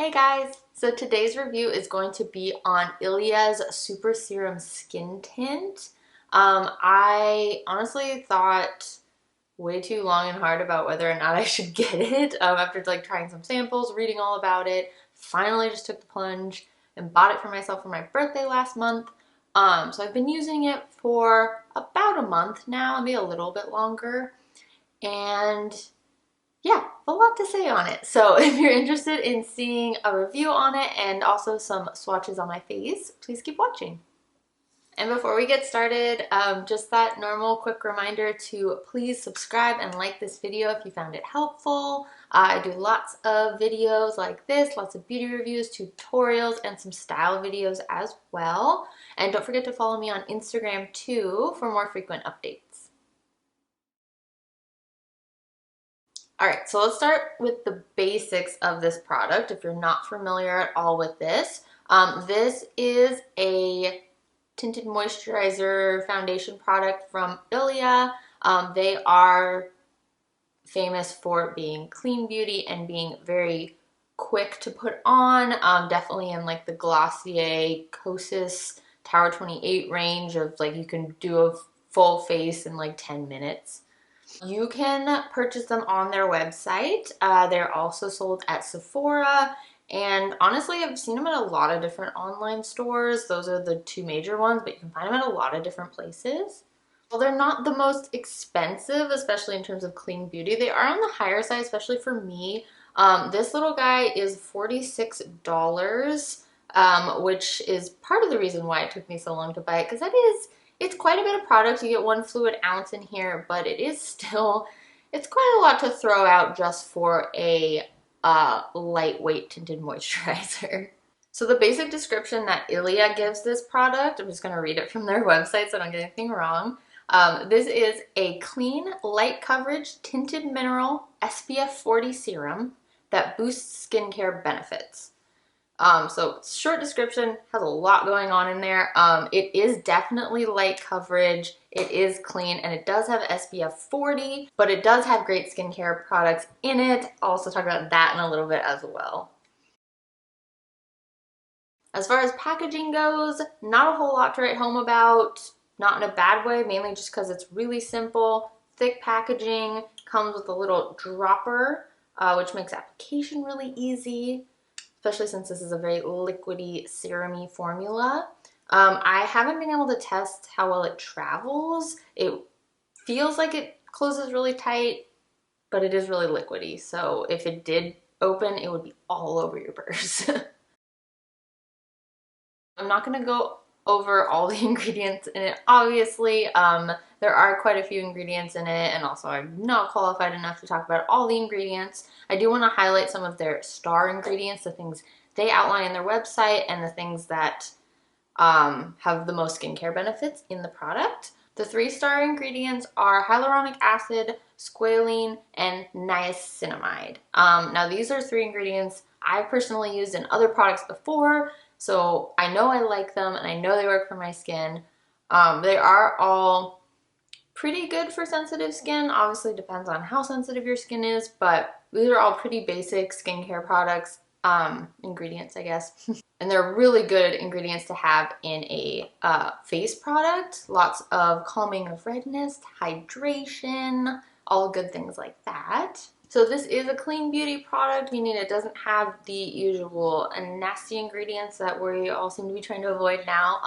Hey guys! So today's review is going to be on Ilia's Super Serum Skin Tint. I honestly thought way too long and hard about whether or not I should get it after like trying some samples, reading all about it. Finally just took the plunge and bought it for myself for my birthday last month. So I've been using it for about a month now, maybe a little bit longer. And yeah, a lot to say on it. So if you're interested in seeing a review on it and also some swatches on my face, please keep watching. And before we get started, just that normal quick reminder to please subscribe and like this video if you found it helpful. I do lots of videos like this, lots of beauty reviews, tutorials, and some style videos as well. And don't forget to follow me on Instagram too for more frequent updates. All right, so let's start with the basics of this product if you're not familiar at all with this. This is a tinted moisturizer foundation product from Ilia. They are famous for being clean beauty and being very quick to put on, definitely in like the Glossier Kosas Tower 28 range of like you can do a full face in like 10 minutes. You can purchase them on their website. They're also sold at Sephora. And honestly, I've seen them at a lot of different online stores. Those are the two major ones, but you can find them at a lot of different places. Well, they're not the most expensive, especially in terms of clean beauty. They are on the higher side, especially for me. This little guy is $46, which is part of the reason why it took me so long to buy it, because it's quite a bit of product. You get 1 fluid ounce in here, but it's quite a lot to throw out just for a lightweight tinted moisturizer. So the basic description that Ilia gives this product, I'm just going to read it from their website so I don't get anything wrong. This is a clean, light coverage, tinted mineral SPF 40 serum that boosts skincare benefits. So short description, has a lot going on in there. It is definitely light coverage, it is clean, and it does have SPF 40, but it does have great skincare products in it. I'll also talk about that in a little bit as well. As far as packaging goes, not a whole lot to write home about, not in a bad way, mainly just because it's really simple. Thick packaging, comes with a little dropper, which makes application really easy, especially since this is a very liquidy, serum-y formula. I haven't been able to test how well it travels. It feels like it closes really tight, but it is really liquidy. So if it did open, it would be all over your purse. I'm not going to go over all the ingredients in it, obviously. There are quite a few ingredients in it, and also I'm not qualified enough to talk about all the ingredients. I do want to highlight some of their star ingredients, the things they outline in their website, and the things that have the most skincare benefits in the product. The 3-star ingredients are hyaluronic acid, squalene, and niacinamide. Now these are 3 ingredients I've personally used in other products before, so I know I like them and I know they work for my skin. They are all pretty good for sensitive skin. Obviously depends on how sensitive your skin is, but these are all pretty basic skincare products, ingredients, I guess. And they're really good ingredients to have in a face product. Lots of calming of redness, hydration, all good things like that. So this is a clean beauty product, meaning it doesn't have the usual nasty ingredients that we all seem to be trying to avoid now.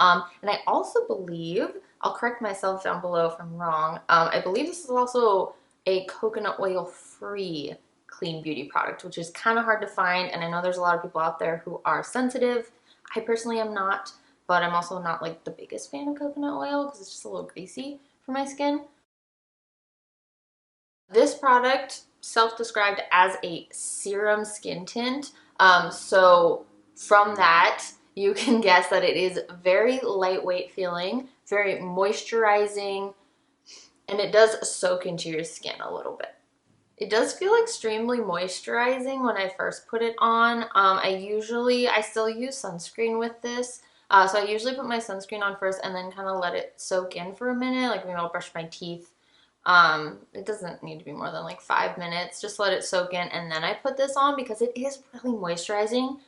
And I also believe, I'll correct myself down below if I'm wrong, I believe this is also a coconut oil free clean beauty product, which is kind of hard to find, and I know there's a lot of people out there who are sensitive. I personally am not, but I'm also not like the biggest fan of coconut oil because it's just a little greasy for my skin. This product self-described as a serum skin tint, so from that you can guess that it is very lightweight feeling, very moisturizing, and it does soak into your skin a little bit. It does feel extremely moisturizing when I first put it on. I still use sunscreen with this. So I usually put my sunscreen on first and then kind of let it soak in for a minute. Like maybe I'll brush my teeth It doesn't need to be more than like 5 minutes. Just let it soak in, and then I put this on because it is really moisturizing.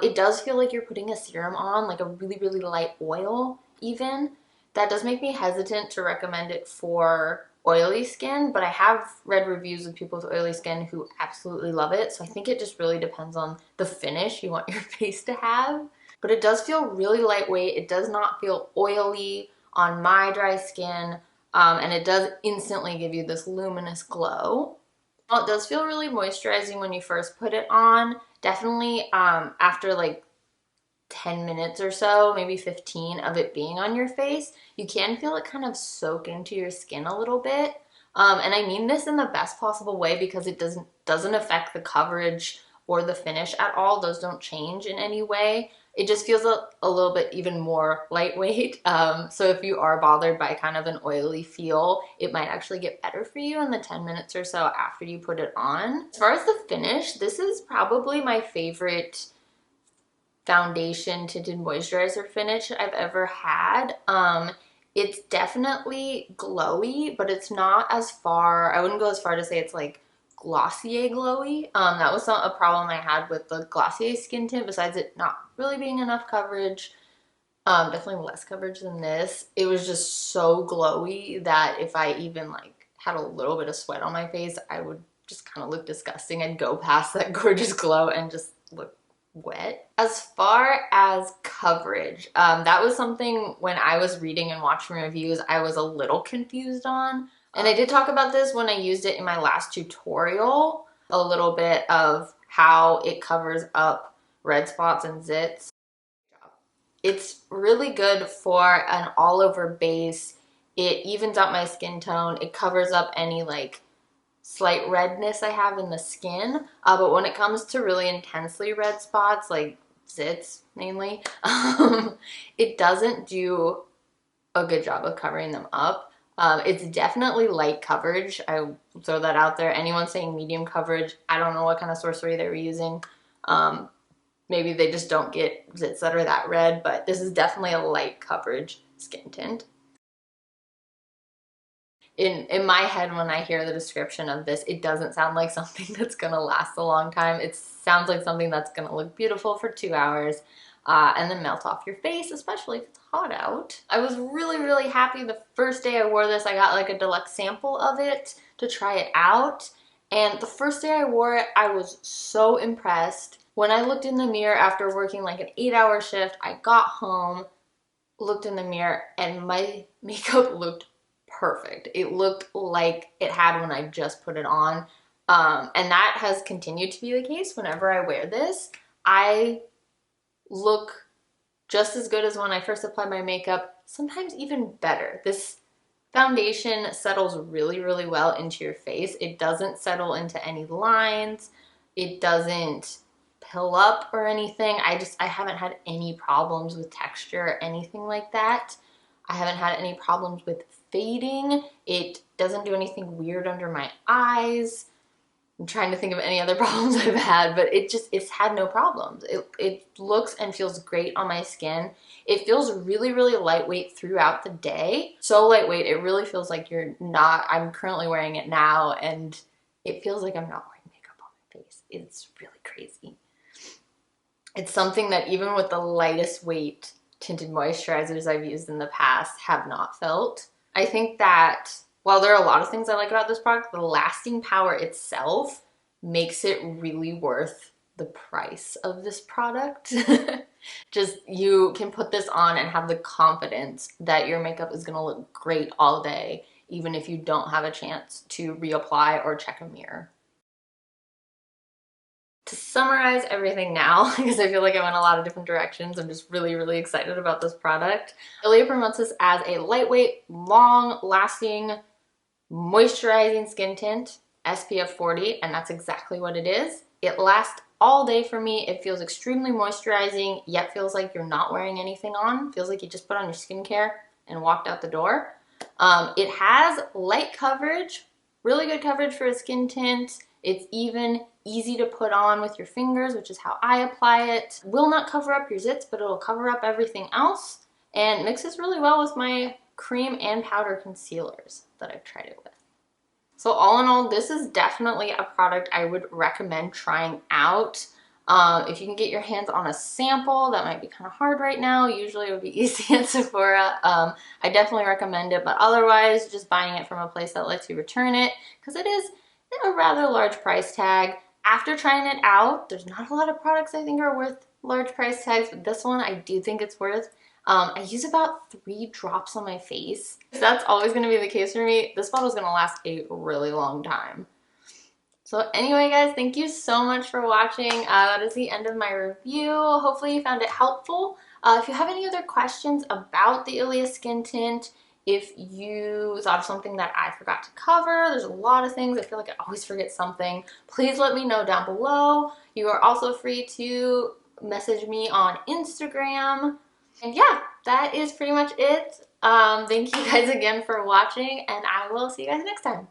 It does feel like you're putting a serum on, like a really, really light oil even. That does make me hesitant to recommend it for oily skin, but I have read reviews of people with oily skin who absolutely love it. So I think it just really depends on the finish you want your face to have. But it does feel really lightweight. It does not feel oily on my dry skin. And it does instantly give you this luminous glow. Well, it does feel really moisturizing when you first put it on. Definitely after like 10 minutes or so, maybe 15 of it being on your face, you can feel it kind of soak into your skin a little bit. And I mean this in the best possible way because it doesn't affect the coverage or the finish at all. Those don't change in any way. It just feels a little bit even more lightweight. So if you are bothered by kind of an oily feel, it might actually get better for you in the 10 minutes or so after you put it on. As far as the finish, this is probably my favorite foundation tinted moisturizer finish I've ever had. It's definitely glowy, but it's not as far, I wouldn't go as far to say it's like Glossier glowy. That was not a problem I had with the Glossier skin tint, besides it not really being enough coverage. Definitely less coverage than this. It was just so glowy that if I even like had a little bit of sweat on my face, I would just kind of look disgusting. I'd go past that gorgeous glow and just look wet. As far as coverage, that was something when I was reading and watching reviews, I was a little confused on. And I did talk about this when I used it in my last tutorial, a little bit of how it covers up red spots and zits. It's really good for an all over base. It evens out my skin tone. It covers up any like slight redness I have in the skin. But when it comes to really intensely red spots, like zits mainly, it doesn't do a good job of covering them up. It's definitely light coverage. I will throw that out there. Anyone saying medium coverage, I don't know what kind of sorcery they were using. Maybe they just don't get zits that are that red, but this is definitely a light coverage skin tint. In my head, when I hear the description of this, it doesn't sound like something that's gonna last a long time. It sounds like something that's gonna look beautiful for 2 hours and then melt off your face, especially if it's hot out. I was really, really happy the first day I wore this. I got like a deluxe sample of it to try it out. And the first day I wore it, I was so impressed. When I looked in the mirror after working like an 8-hour shift, I got home, looked in the mirror, and my makeup looked perfect. It looked like it had when I just put it on. And that has continued to be the case whenever I wear this. I look just as good as when I first applied my makeup, sometimes even better. This foundation settles really, really well into your face. It doesn't settle into any lines. It doesn't pill up or anything. I haven't had any problems with texture or anything like that. I haven't had any problems with fading. It doesn't do anything weird under my eyes. I'm trying to think of any other problems I've had, but it's had no problems. It looks and feels great on my skin. It feels really, really lightweight throughout the day. So lightweight, it really feels like I'm currently wearing it now, and it feels like I'm not wearing makeup on my face. It's really crazy. It's something that even with the lightest weight tinted moisturizers I've used in the past have not felt. I think that while there are a lot of things I like about this product, the lasting power itself makes it really worth the price of this product. Just you can put this on and have the confidence that your makeup is gonna look great all day, even if you don't have a chance to reapply or check a mirror. To summarize everything now, because I feel like I went a lot of different directions, I'm just really, really excited about this product. Ilia promotes this as a lightweight, long-lasting, moisturizing skin tint, SPF 40, and that's exactly what it is. It lasts all day for me. It feels extremely moisturizing, yet feels like you're not wearing anything on. Feels like you just put on your skincare and walked out the door. It has light coverage, really good coverage for a skin tint. It's even easy to put on with your fingers, which is how I apply it. Will not cover up your zits, but it'll cover up everything else, and mixes really well with my cream and powder concealers that I've tried it with. So all in all, this is definitely a product I would recommend trying out. If you can get your hands on a sample, that might be kind of hard right now. Usually it would be easy at Sephora. I definitely recommend it, but otherwise just buying it from a place that lets you return it, because it is a rather large price tag. After trying it out, there's not a lot of products I think are worth large price tags, but this one I do think it's worth. I use about 3 drops on my face. That's always going to be the case for me. This bottle is going to last a really long time. So anyway, guys, thank you so much for watching. That is the end of my review. Hopefully you found it helpful. If you have any other questions about the Ilia Skin Tint, if you thought of something that I forgot to cover, there's a lot of things. I feel like I always forget something. Please let me know down below. You are also free to message me on Instagram. And yeah, that is pretty much it. Thank you guys again for watching, and I will see you guys next time.